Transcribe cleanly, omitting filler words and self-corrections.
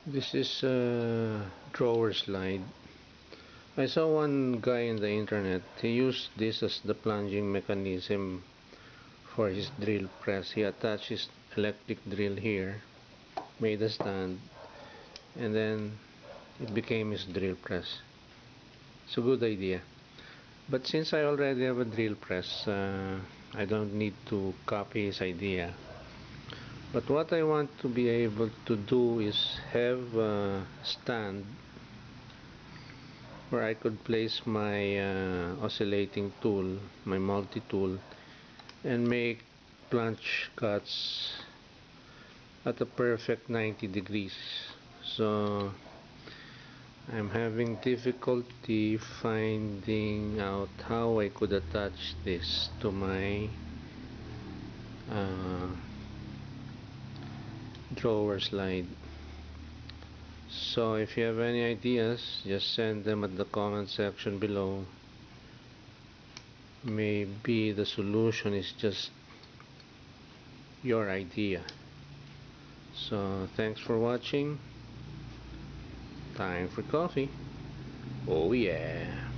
This is a drawer slide. I saw one guy in the internet. He used this as the plunging mechanism for his drill press. He attached his electric drill here, made a stand, and then it became his drill press. It's a good idea. But since I already have a drill press, I don't need to copy his idea. But what I want to be able to do is have a stand where I could place my oscillating tool, my multi-tool, and make plunge cuts at a perfect 90 degrees. So I'm having difficulty finding out how I could attach this to my uh, drawer slide. So if you have any ideas, just send them at the comment section below. Maybe the solution is just your idea. So thanks for watching. Time for coffee. Oh yeah.